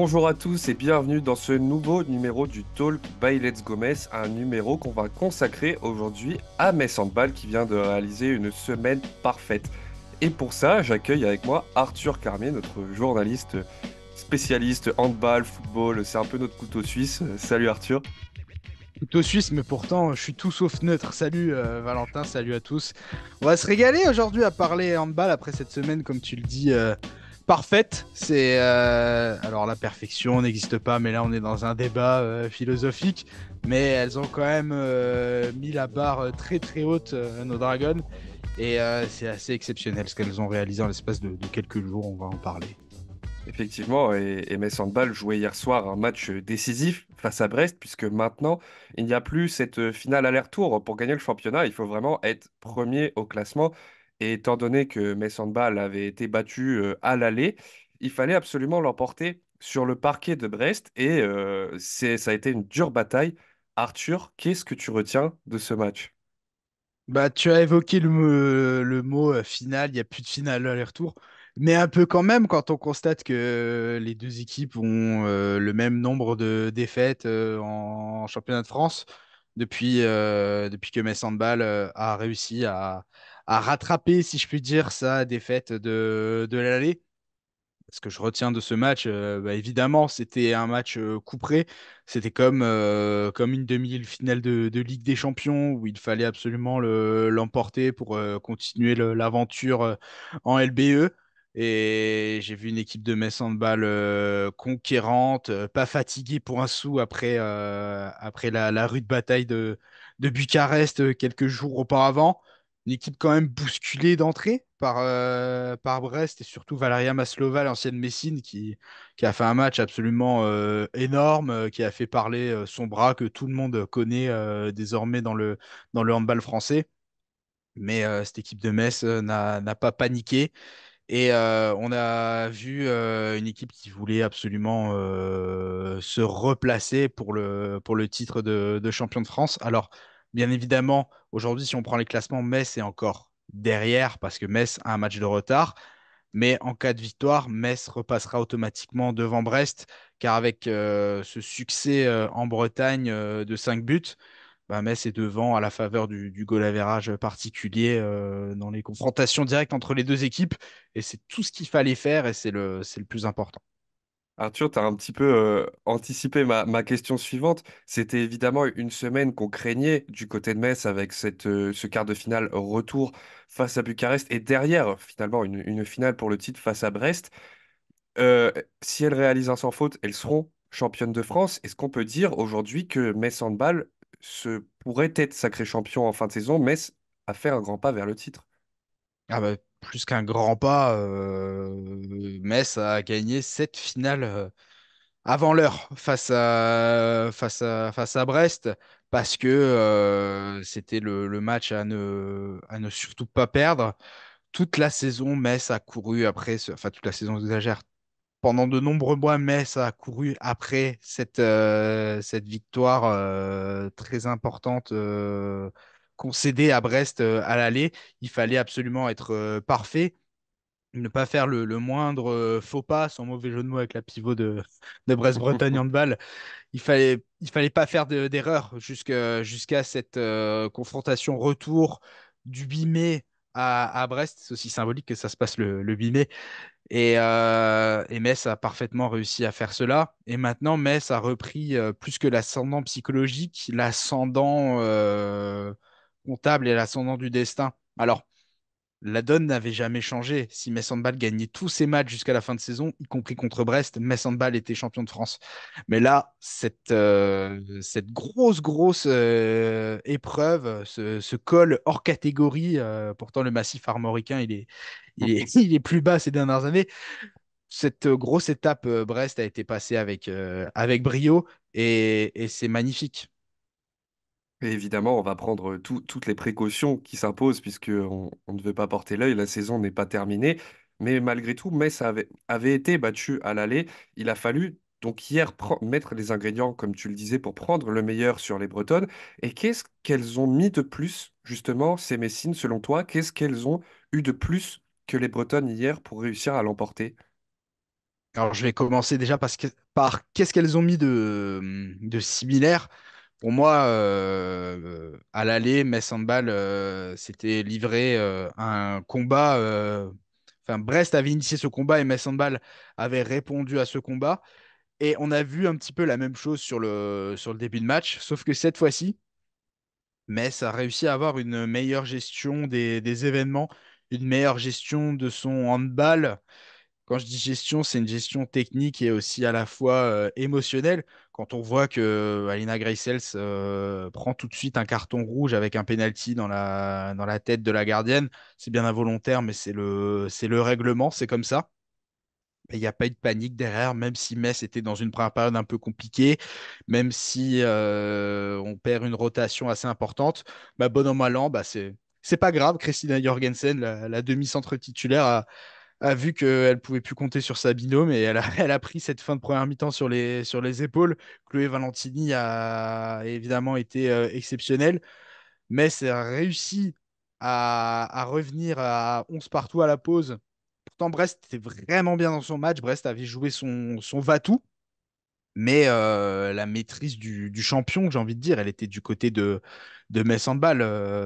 Bonjour à tous et bienvenue dans ce nouveau numéro du Talk by Let's Go Metz, un numéro qu'on va consacrer aujourd'hui à Metz Handball qui vient de réaliser une semaine parfaite. Et pour ça, j'accueille avec moi Arthur Carmier, notre journaliste spécialiste handball, football, c'est un peu notre couteau suisse. Salut Arthur. Couteau suisse, mais pourtant, je suis tout sauf neutre. Salut Valentin, salut à tous. On va se régaler aujourd'hui à parler handball après cette semaine, comme tu le dis, parfaite. Alors la perfection n'existe pas, mais là on est dans un débat philosophique. Mais elles ont quand même mis la barre très très haute, nos Dragons. Et c'est assez exceptionnel ce qu'elles ont réalisé en l'espace de quelques jours. On va en parler. Effectivement, et Metz Handball jouait hier soir un match décisif face à Brest, puisque maintenant, il n'y a plus cette finale aller-retour. Pour gagner le championnat, il faut vraiment être premier au classement. Et étant donné que Metz Handball avait été battu à l'aller, il fallait absolument l'emporter sur le parquet de Brest. Et ça a été une dure bataille. Arthur, qu'est-ce que tu retiens de ce match? Bah, tu as évoqué le mot finale, il n'y a plus de finale aller-retour, mais un peu quand même quand on constate que les deux équipes ont le même nombre de défaites en championnat de France depuis que Metz Handball a réussi à rattraper, si je puis dire, sa défaite de l'aller. Ce que je retiens de ce match, bah, évidemment, c'était un match couperé. C'était comme une demi-finale de Ligue des Champions où il fallait absolument l'emporter pour continuer l'aventure en LBE. Et j'ai vu une équipe de Metz Handball conquérante, pas fatiguée pour un sou après la rude bataille de Bucarest quelques jours auparavant. Une équipe quand même bousculée d'entrée par Brest et surtout Valeria Maslova, l'ancienne Messine, qui a fait un match absolument énorme, qui a fait parler son bras que tout le monde connaît désormais dans le handball français. Mais cette équipe de Metz n'a pas paniqué. Et on a vu une équipe qui voulait absolument se replacer pour le titre de champion de France. Alors, bien évidemment, aujourd'hui, si on prend les classements, Metz est encore derrière parce que Metz a un match de retard. Mais en cas de victoire, Metz repassera automatiquement devant Brest, car avec ce succès en Bretagne de 5 buts, bah, Metz est devant à la faveur du goal average particulier dans les confrontations directes entre les deux équipes. Et c'est tout ce qu'il fallait faire et c'est le plus important. Arthur, tu as un petit peu anticipé ma question suivante. C'était évidemment une semaine qu'on craignait du côté de Metz avec ce quart de finale retour face à Bucarest et derrière finalement une finale pour le titre face à Brest. Euh, Si elles réalisent un sans faute, elles seront championnes de France. Est-ce qu'on peut dire aujourd'hui que Metz Handball pourrait être sacré champion en fin de saison? Metz a fait un grand pas vers le titre. Ah bah, plus qu'un grand pas, Metz a gagné 7 finales avant l'heure face à Brest parce que c'était le match à ne surtout pas perdre. Toute la saison, Metz a couru après, enfin toute la saison, j'exagère. Pendant de nombreux mois, Metz a couru après cette victoire très importante concédée à Brest à l'aller. Il fallait absolument être parfait, ne pas faire le moindre faux pas, sans mauvais jeu de mots avec la pivot de Brest-Bretagne handball. Il fallait pas faire d'erreur jusqu'à cette confrontation retour du 8 mai à Brest. C'est aussi symbolique que ça se passe le 8 mai. Et Metz a parfaitement réussi à faire cela. Et maintenant, Metz a repris plus que l'ascendant psychologique, l'ascendant comptable et l'ascendant du destin. Alors, la donne n'avait jamais changé. Si Metz Handball gagnait tous ses matchs jusqu'à la fin de saison, y compris contre Brest, Metz Handball était champion de France. Mais là, cette grosse épreuve, ce col hors catégorie, pourtant le massif armoricain, il est plus bas ces dernières années. Cette grosse étape Brest a été passée avec brio et c'est magnifique. Et évidemment, on va prendre toutes les précautions qui s'imposent puisque on ne veut pas porter l'œil, la saison n'est pas terminée. Mais malgré tout, Metz avait été battu à l'aller. Il a fallu donc hier mettre les ingrédients, comme tu le disais, pour prendre le meilleur sur les Bretonnes. Et qu'est-ce qu'elles ont mis de plus, justement, ces Messines, selon toi? Qu'est-ce qu'elles ont eu de plus que les Bretonnes hier pour réussir à l'emporter? Alors, je vais commencer déjà par qu'est-ce qu'elles ont mis de similaire. Pour moi, à l'aller, Metz Handball s'était livré un combat. Enfin, Brest avait initié ce combat et Metz Handball avait répondu à ce combat. Et on a vu un petit peu la même chose sur le début de match, sauf que cette fois-ci, Metz a réussi à avoir une meilleure gestion des événements, une meilleure gestion de son handball. Quand je dis gestion, c'est une gestion technique et aussi à la fois émotionnelle. Quand on voit que Alina Greisels prend tout de suite un carton rouge avec un penalty dans la tête de la gardienne, c'est bien involontaire, mais c'est le règlement, c'est comme ça. Et il n'y a pas eu de panique derrière, même si Metz était dans une première période un peu compliquée, même si on perd une rotation assez importante, bah, bon an, mal an, bah, c'est pas grave. Christina Jorgensen, la demi-centre titulaire, a vu qu'elle pouvait plus compter sur sa binôme et elle a, elle a pris cette fin de première mi-temps sur les épaules. Chloé Valentini a évidemment été exceptionnelle, mais c'est réussi à revenir à 11 partout à la pause. Pourtant, Brest était vraiment bien dans son match. Brest avait joué son va-tout. Mais la maîtrise du champion, j'ai envie de dire, elle était du côté de Metz Handball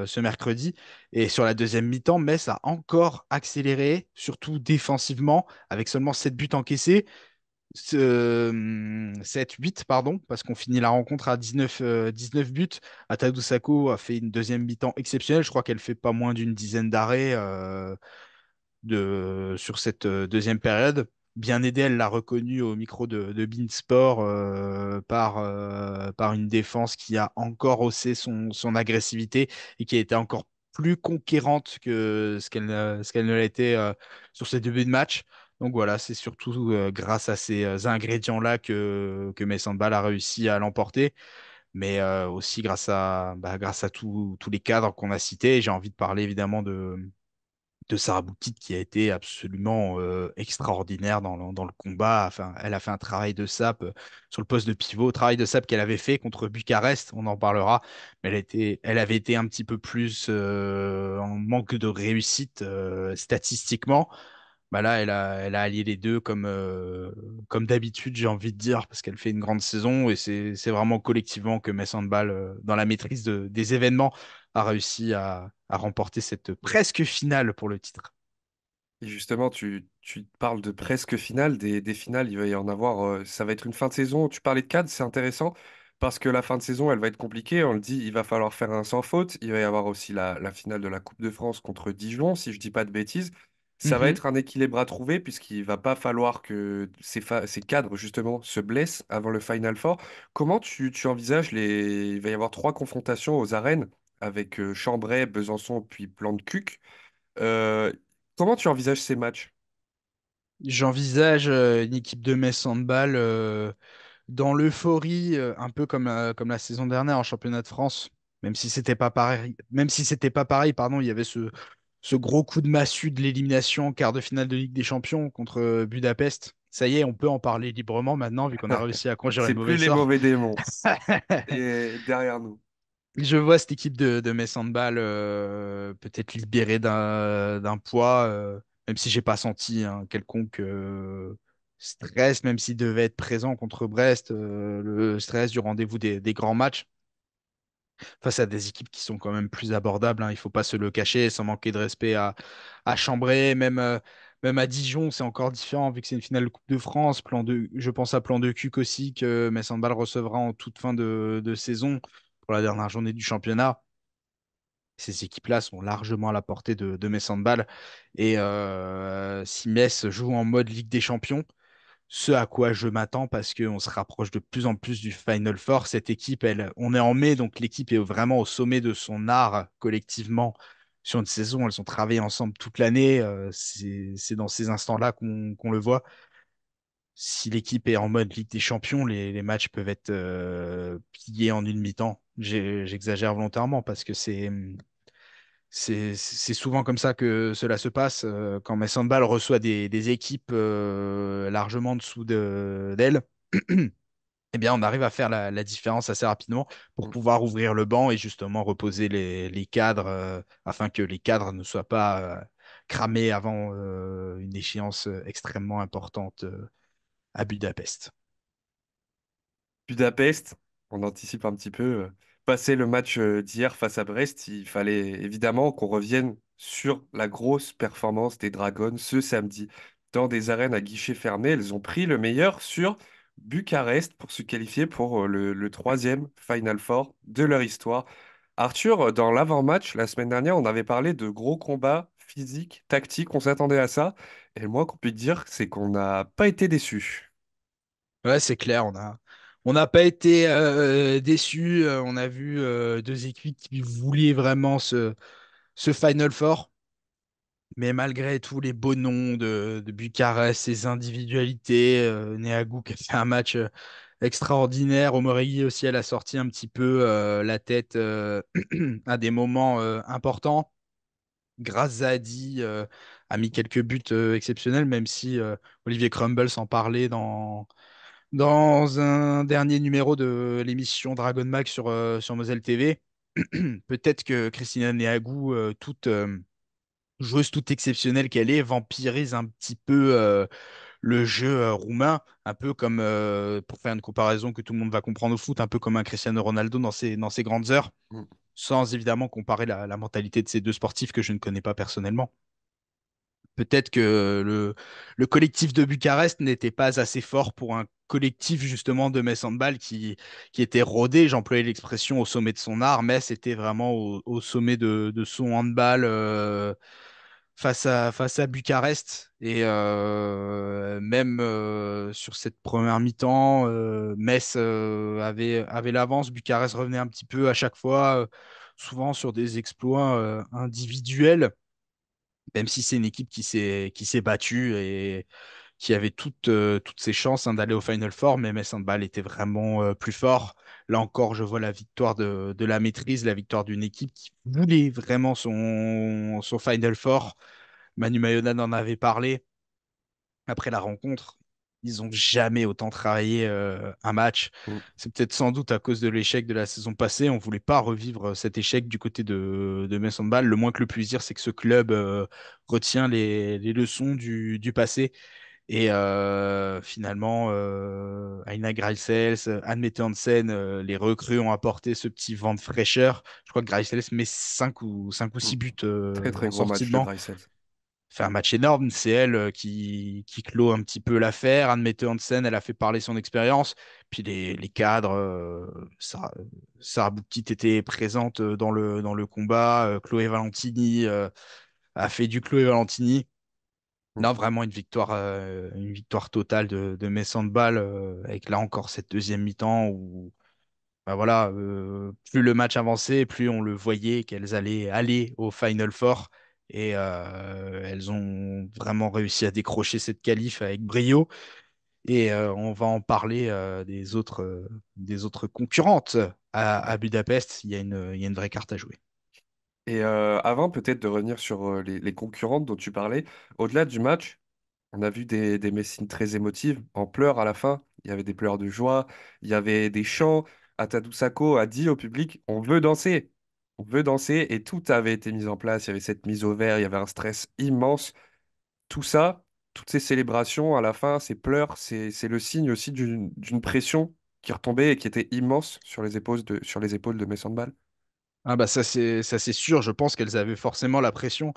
ce mercredi. Et sur la deuxième mi-temps, Metz a encore accéléré, surtout défensivement, avec seulement 7 buts encaissés. 7-8, pardon, parce qu'on finit la rencontre à 19 buts. Atadou Sako a fait une deuxième mi-temps exceptionnelle. Je crois qu'elle fait pas moins d'une dizaine d'arrêts sur cette deuxième période. Bien aidée, elle l'a reconnu au micro de Beansport par une défense qui a encore haussé son agressivité et qui a été encore plus conquérante que ce qu'elle ne l'a été sur ses débuts de match. Donc voilà, c'est surtout grâce à ces ingrédients-là que Metz Handball a réussi à l'emporter, mais aussi grâce à tous les cadres qu'on a cités. J'ai envie de parler évidemment de Sarah Boukit qui a été absolument extraordinaire dans le combat. Enfin, elle a fait un travail de sape sur le poste de pivot, travail de sape qu'elle avait fait contre Bucarest, on en parlera, mais elle avait été un petit peu plus en manque de réussite statistiquement. Bah là, elle a allié les deux comme d'habitude, j'ai envie de dire, parce qu'elle fait une grande saison et c'est vraiment collectivement que Metz Handball, dans la maîtrise des événements, a réussi à remporter cette presque finale pour le titre. Et justement, tu parles de presque finale, des finales, il va y en avoir, ça va être une fin de saison. Tu parlais de cadre, c'est intéressant parce que la fin de saison, elle va être compliquée. On le dit, il va falloir faire un sans faute. Il va y avoir aussi la finale de la Coupe de France contre Dijon, si je dis pas de bêtises. Ça va Mhm. être un équilibre à trouver puisqu'il va pas falloir que ces cadres, justement, se blessent avant le Final Four. Comment tu envisages Il va y avoir trois confrontations aux arènes avec Chambray, Besançon puis Plan de Cuc. Euh, Comment tu envisages ces matchs? J'envisage une équipe de Metz Handball dans l'euphorie, un peu comme la saison dernière en championnat de France, même si c'était pas pareil, pardon, il y avait ce gros coup de massue de l'élimination en quart de finale de Ligue des Champions contre Budapest. Ça y est, on peut en parler librement maintenant, vu qu'on a réussi à conjurer C'est le plus mauvais les sort. mauvais démons. Et derrière nous. Je vois cette équipe de Metz Handball peut-être libérée d'un poids, même si j'ai pas senti un quelconque stress, même s'il devait être présent contre Brest, le stress du rendez-vous des grands matchs face à des équipes qui sont quand même plus abordables, hein, il faut pas se le cacher, sans manquer de respect à Chambray, même à Dijon, c'est encore différent vu que c'est une finale de Coupe de France. Je pense à Plan de Cuc aussi que Metz Handball recevra en toute fin de saison pour la dernière journée du championnat. Ces équipes-là sont largement à la portée de Metz Handball. Et si Metz joue en mode Ligue des Champions, ce à quoi je m'attends parce qu'on se rapproche de plus en plus du Final Four. Cette équipe, on est en mai, donc l'équipe est vraiment au sommet de son art collectivement sur une saison. Elles ont travaillé ensemble toute l'année. C'est dans ces instants-là qu'on le voit. Si l'équipe est en mode Ligue des Champions, les matchs peuvent être pliés en une mi-temps. J'exagère volontairement parce que c'est souvent comme ça que cela se passe. Quand Metz Handball reçoit des équipes largement en dessous d'elle, eh bien, on arrive à faire la différence assez rapidement pour Mm. pouvoir ouvrir le banc et justement reposer les cadres afin que les cadres ne soient pas cramés avant une échéance extrêmement importante. à Budapest. Budapest, on anticipe un petit peu. Passer le match d'hier face à Brest, il fallait évidemment qu'on revienne sur la grosse performance des Dragons ce samedi. Dans des arènes à guichet fermé, elles ont pris le meilleur sur Bucarest pour se qualifier pour le troisième Final Four de leur histoire. Arthur, dans l'avant-match, la semaine dernière, on avait parlé de gros combats physiques, tactiques, on s'attendait à ça. Et le moins qu'on puisse dire, c'est qu'on n'a pas été déçus. Ouais, c'est clair, on n'a pas été déçus. On a vu deux équipes qui voulaient vraiment ce Final Four. Mais malgré tous les beaux noms de Bucarest, ses individualités, Neagu qui a fait un match extraordinaire, Omoregui aussi, elle a sorti un petit peu la tête à des moments importants. Grazadi a mis quelques buts exceptionnels, même si Olivier Crumble s'en parlait dans un dernier numéro de l'émission Dragon Mag sur Moselle TV. Peut-être que Christina Neagu, joueuse toute exceptionnelle qu'elle est, vampirise un petit peu le jeu roumain, un peu comme, pour faire une comparaison que tout le monde va comprendre au foot, un peu comme un Cristiano Ronaldo dans ses grandes heures, Mm, sans évidemment comparer la mentalité de ces deux sportifs que je ne connais pas personnellement. Peut-être que le collectif de Bucarest n'était pas assez fort pour un collectif justement de Metz Handball qui était rodé, j'employais l'expression au sommet de son art. Metz était vraiment au sommet de son handball face à Bucarest. Et même sur cette première mi-temps, Metz avait l'avance, Bucarest revenait un petit peu à chaque fois, souvent sur des exploits individuels, même si c'est une équipe qui s'est battue et qui avait toutes ses chances hein, d'aller au Final Four, mais Metz Handball était vraiment plus fort. Là encore, je vois la victoire de la maîtrise, la victoire d'une équipe qui voulait vraiment son Final Four. Manu Mayonnaise en avait parlé après la rencontre. Ils ont jamais autant travaillé un match. mm. C'est peut-être sans doute à cause de l'échec de la saison passée. On voulait pas revivre cet échec du côté de Metz Handball. Le moins que le puisse dire, c'est que ce club retient les leçons du passé. Et finalement, Aina Grijsels, Anne Mette Hansen, les recrues ont apporté ce petit vent de fraîcheur. Je crois que Grijsels met 5 ou Mm. 6 buts Très très en gros sortie match de de banc. Greifswald. Fait un match énorme. C'est elle qui clôt un petit peu l'affaire. Anne Mette Hansen, elle a fait parler son expérience. Puis les cadres, Sarah Bouktit était présente dans le combat. Chloé Valentini a fait du Chloé Valentini. Mm. Non, vraiment une victoire totale de Metz Handball, avec là encore cette deuxième mi-temps où bah voilà, plus le match avançait, plus on le voyait qu'elles allaient aller au Final Four. Et elles ont vraiment réussi à décrocher cette qualif avec brio. Et on va en parler des autres concurrentes à Ouais. Budapest. Il y a une vraie carte à jouer. Et avant peut-être de revenir sur les concurrentes dont tu parlais, au-delà du match, on a vu des Messines très émotives, en pleurs à la fin. Il y avait des pleurs de joie, il y avait des chants. Atadou Sako a dit au public, on veut danser, on veut danser, et tout avait été mis en place. Il y avait cette mise au vert, il y avait un stress immense. Tout ça, toutes ces célébrations à la fin, ces pleurs, c'est le signe aussi d'une pression qui retombait et qui était immense sur les épaules de Mess Handball. Ah bah ça c'est sûr, je pense qu'elles avaient forcément la pression.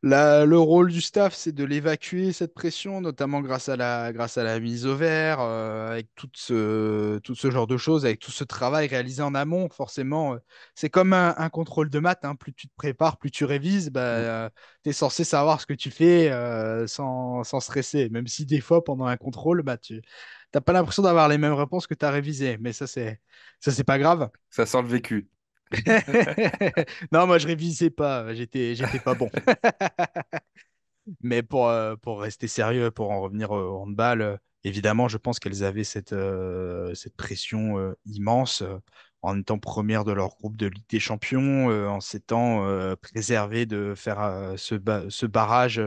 Le rôle du staff, c'est de l'évacuer, cette pression, notamment grâce à la mise au vert, avec tout ce genre de choses, avec tout ce travail réalisé en amont, forcément. C'est comme un contrôle de maths, hein. Plus tu te prépares, plus tu révises, Mm. bah, tu es censé savoir ce que tu fais sans stresser. Même si des fois, pendant un contrôle, bah, tu n'as pas l'impression d'avoir les mêmes réponses que tu as révisées. Mais ça, c'est pas grave. Ça sent le vécu. Non, moi, je révisais pas. J'étais pas bon. Mais pour rester sérieux, pour en revenir au handball, évidemment, je pense qu'elles avaient cette pression immense en étant premières de leur groupe de Ligue des Champions, en s'étant préservées de faire ce barrage,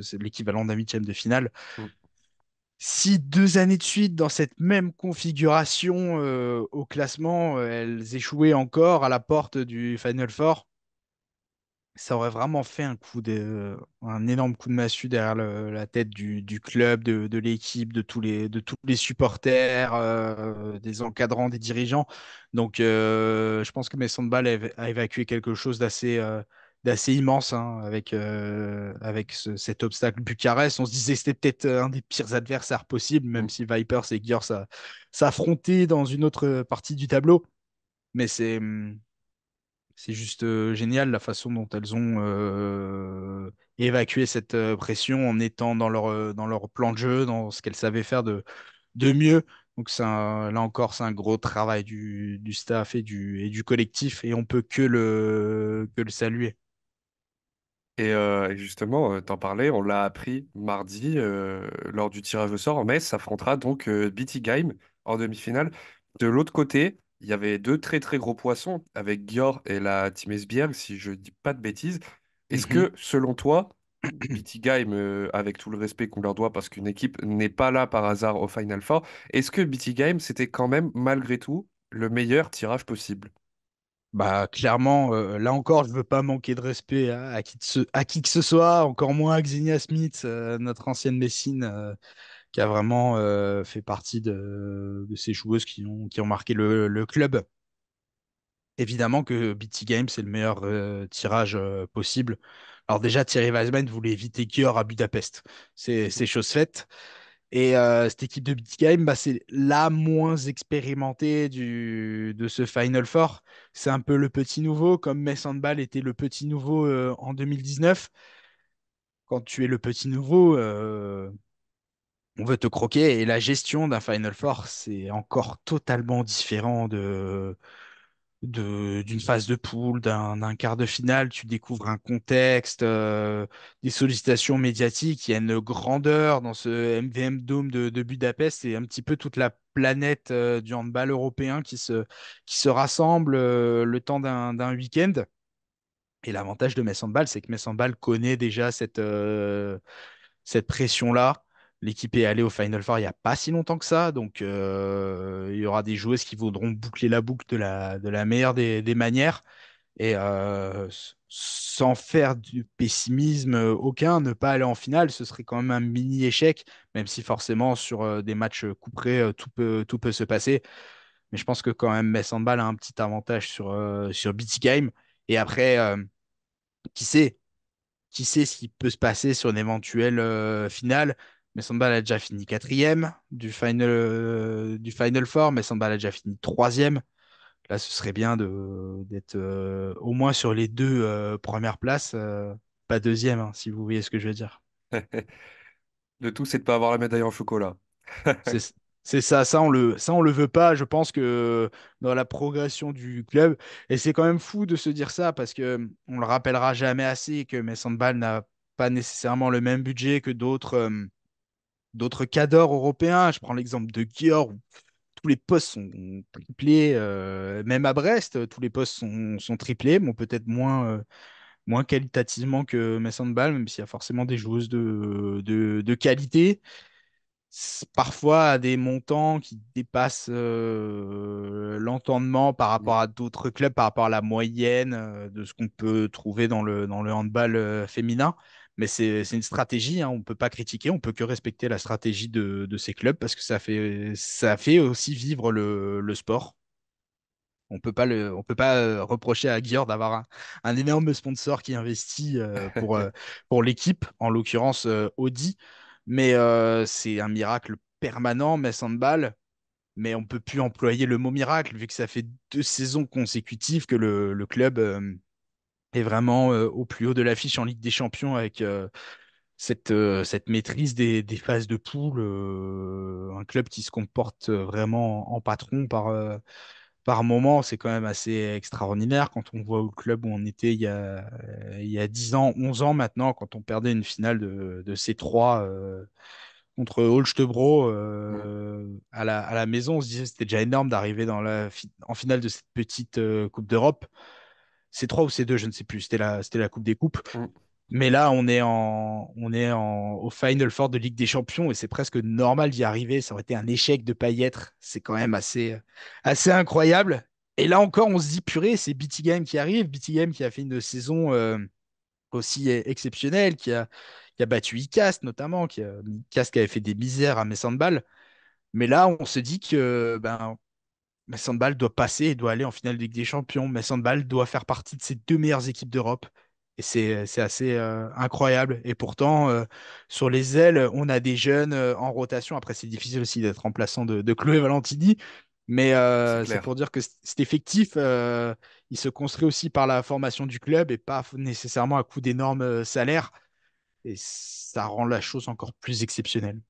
c'est l'équivalent d'un huitième de finale. Mm. Si 2 années de suite, dans cette même configuration au classement, elles échouaient encore à la porte du Final Four, ça aurait vraiment fait un énorme coup de massue derrière la tête du club, de l'équipe, de tous les supporters, des encadrants, des dirigeants. Donc, je pense que Mason Ball a évacué quelque chose d'assez immense hein, avec cet obstacle Bucarest. On se disait que c'était peut-être un des pires adversaires possibles, même si Vipers et Gears s'affrontaient dans une autre partie du tableau. Mais c'est juste génial la façon dont elles ont évacué cette pression en étant dans leur plan de jeu, dans ce qu'elles savaient faire de mieux. Donc là encore, c'est un gros travail du staff et du collectif et on peut que le saluer. Et justement, t'en parlais, on l'a appris mardi lors du tirage au sort. Metz s'affrontera donc BT Game en demi-finale. De l'autre côté, il y avait deux très très gros poissons avec Gior et la Team Esbjerg, si je dis pas de bêtises. Est-ce Mhm. que, selon toi, BT Game, avec tout le respect qu'on leur doit parce qu'une équipe n'est pas là par hasard au Final Four, est-ce que BT Game, c'était quand même malgré tout le meilleur tirage possible? Bah clairement, là encore, je veux pas manquer de respect à qui que ce soit, encore moins à Xenia Smith, notre ancienne Messine, qui a vraiment fait partie de ces joueuses qui ont marqué le club. Évidemment que BT Games, c'est le meilleur tirage possible. Alors déjà, Thierry Weisman voulait éviter Gior à Budapest. C'est chose faite. Et cette équipe de BT Games, bah, c'est la moins expérimentée de ce Final Four. C'est un peu le petit nouveau, comme Metz Handball était le petit nouveau en 2019. Quand tu es le petit nouveau, on veut te croquer. Et la gestion d'un Final Four, c'est encore totalement différent d'une phase de poule, d'un quart de finale, tu découvres un contexte, des sollicitations médiatiques, il y a une grandeur dans ce MVM Dome de Budapest, c'est un petit peu toute la planète du handball européen qui se rassemble le temps d'un week-end. Et l'avantage de Metz Handball, c'est que Metz Handball connaît déjà cette pression-là. L'équipe est allée au Final Four il n'y a pas si longtemps que ça, donc il y aura des joueuses qui voudront boucler la boucle de la meilleure des manières. Et sans faire du pessimisme aucun, ne pas aller en finale, ce serait quand même un mini échec, même si forcément sur des matchs couperés, tout peut se passer. Mais je pense que quand même Metz Handball a un petit avantage sur BT Game. Et après, qui sait? Qui sait ce qui peut se passer sur une éventuelle finale? Metz Handball a déjà fini quatrième du Final Four. Metz Handball a déjà fini troisième. Là, ce serait bien d'être au moins sur les deux premières places, pas deuxième, hein, si vous voyez ce que je veux dire. Le tout, c'est de pas avoir la médaille en chocolat. C'est, c'est ça, ça on le veut pas. Je pense que dans la progression du club, et c'est quand même fou de se dire ça parce que on le rappellera jamais assez que Metz Handball n'a pas nécessairement le même budget que d'autres cadors européens. Je prends l'exemple de Győr où tous les postes sont triplés, même à Brest, tous les postes sont triplés, bon, peut-être moins qualitativement que Metz Handball, même s'il y a forcément des joueuses de qualité. Parfois à des montants qui dépassent l'entendement par rapport à d'autres clubs, par rapport à la moyenne de ce qu'on peut trouver dans le handball féminin. Mais c'est une stratégie, hein, on ne peut pas critiquer, on peut que respecter la stratégie de ces clubs parce que ça fait aussi vivre le sport. On peut pas reprocher à Gior d'avoir un énorme sponsor qui investit pour l'équipe, en l'occurrence Audi. Mais c'est un miracle permanent, Metz Handball. Mais on peut plus employer le mot miracle, vu que ça fait 2 saisons consécutives que le club est vraiment au plus haut de l'affiche en Ligue des Champions avec cette maîtrise des phases de poule. Un club qui se comporte vraiment en patron par moment, c'est quand même assez extraordinaire quand on voit au club où on était il y a 10 ans, 11 ans maintenant, quand on perdait une finale de C3 contre Holstebro à la maison. On se disait que c'était déjà énorme d'arriver en finale de cette petite Coupe d'Europe. C3 ou C2, je ne sais plus, c'était la Coupe des Coupes. Mais là, au Final Four de Ligue des Champions et c'est presque normal d'y arriver. Ça aurait été un échec de pas y être. C'est quand même assez incroyable. Et là encore, on se dit, purée, c'est BT Game qui arrive. BT Game qui a fait une saison. aussi exceptionnel, qui a battu ICAST notamment, ICAST qui avait fait des misères à mes handball. Mais là, on se dit que ben, Metz Handball doit passer et doit aller en finale de Ligue des Champions. Metz Handball doit faire partie de ces deux meilleures équipes d'Europe. Et c'est assez incroyable. Et pourtant, sur les ailes, on a des jeunes en rotation. Après, c'est difficile aussi d'être remplaçant de Chloé Valentini. Mais C'est c'est clair. pour dire que cet effectif, il se construit aussi par la formation du club et pas nécessairement à coup d'énormes salaires. Et ça rend la chose encore plus exceptionnelle.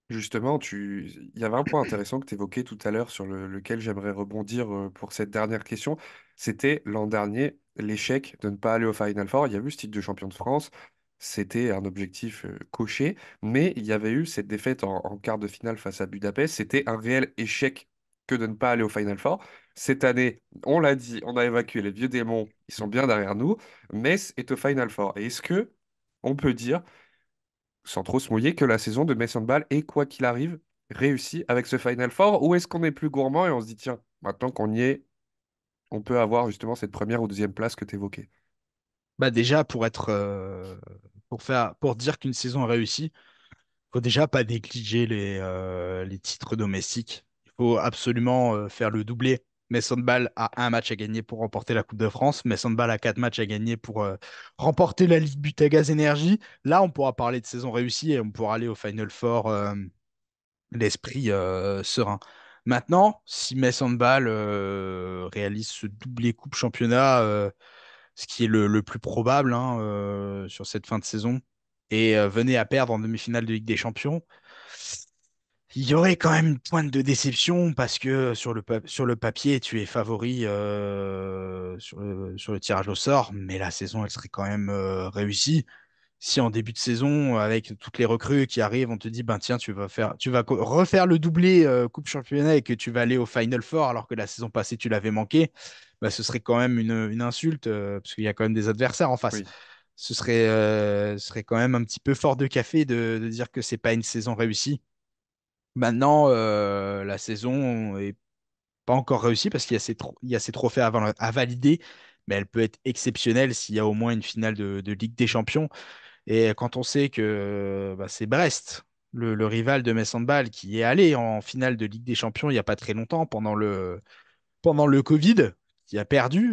Justement, il y avait un point intéressant que tu évoquais tout à l'heure sur lequel j'aimerais rebondir pour cette dernière question. C'était l'an dernier, l'échec de ne pas aller au Final Four. Il y a eu ce titre de champion de France. C'était un objectif coché, mais il y avait eu cette défaite en quart de finale face à Budapest. C'était un réel échec que de ne pas aller au Final Four. Cette année, on l'a dit, on a évacué les vieux démons, ils sont bien derrière nous. Metz est au Final Four. Et est-ce que on peut dire sans trop se mouiller, que la saison de Metz Handball est, quoi qu'il arrive, réussie avec ce Final Four? Ou est-ce qu'on est plus gourmand et on se dit, tiens, maintenant qu'on y est, on peut avoir justement cette première ou deuxième place que tu évoquais? Bah déjà, pour dire qu'une saison est réussie, faut déjà pas négliger les titres domestiques. Il faut absolument faire le doublé. Metz Handball a un match à gagner pour remporter la Coupe de France. Metz Handball a quatre matchs à gagner pour remporter la Ligue Butagaz Énergie. Là, on pourra parler de saison réussie et on pourra aller au Final Four l'esprit serein. Maintenant, si Metz Handball réalise ce doublé Coupe Championnat, ce qui est le plus probable hein, sur cette fin de saison, et venait à perdre en demi-finale de Ligue des Champions, il y aurait quand même une pointe de déception parce que sur le papier, tu es favori sur le tirage au sort, mais la saison, elle serait quand même réussie. Si en début de saison, avec toutes les recrues qui arrivent, on te dit, ben tiens, refaire le doublé Coupe Championnat et que tu vas aller au Final Four alors que la saison passée, tu l'avais manqué, bah, ce serait quand même une insulte parce qu'il y a quand même des adversaires en face. Oui. Ce serait quand même un petit peu fort de café de dire que c'est pas une saison réussie. Maintenant, la saison est pas encore réussie parce qu'il y a il y a ces trophées à valider, mais elle peut être exceptionnelle s'il y a au moins une finale de Ligue des Champions. Et quand on sait que bah, c'est Brest, le rival de Metz Handball, qui est allé en finale de Ligue des Champions il n'y a pas très longtemps, pendant le Covid, qui a perdu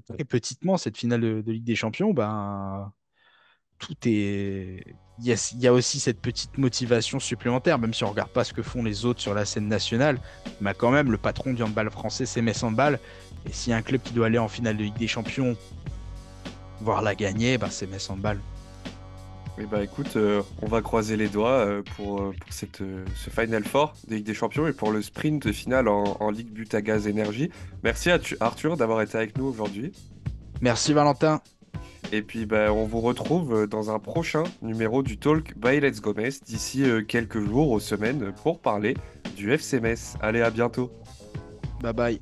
très petitement cette finale de Ligue des Champions, ben, tout est... il y a aussi cette petite motivation supplémentaire, même si on regarde pas ce que font les autres sur la scène nationale, mais quand même, le patron du handball français, c'est Metz Handball. Et s'il y a un club qui doit aller en finale de Ligue des Champions, voire la gagner, ben, c'est Metz Handball. Eh ben écoute, on va croiser les doigts pour ce Final Four des Ligue des Champions et pour le sprint final en Ligue Butagaz Énergie. Merci à Arthur d'avoir été avec nous aujourd'hui. Merci Valentin. Et puis ben, on vous retrouve dans un prochain numéro du Talk by Let's Go Metz d'ici quelques jours aux semaines pour parler du FC Metz. Allez, à bientôt. Bye bye.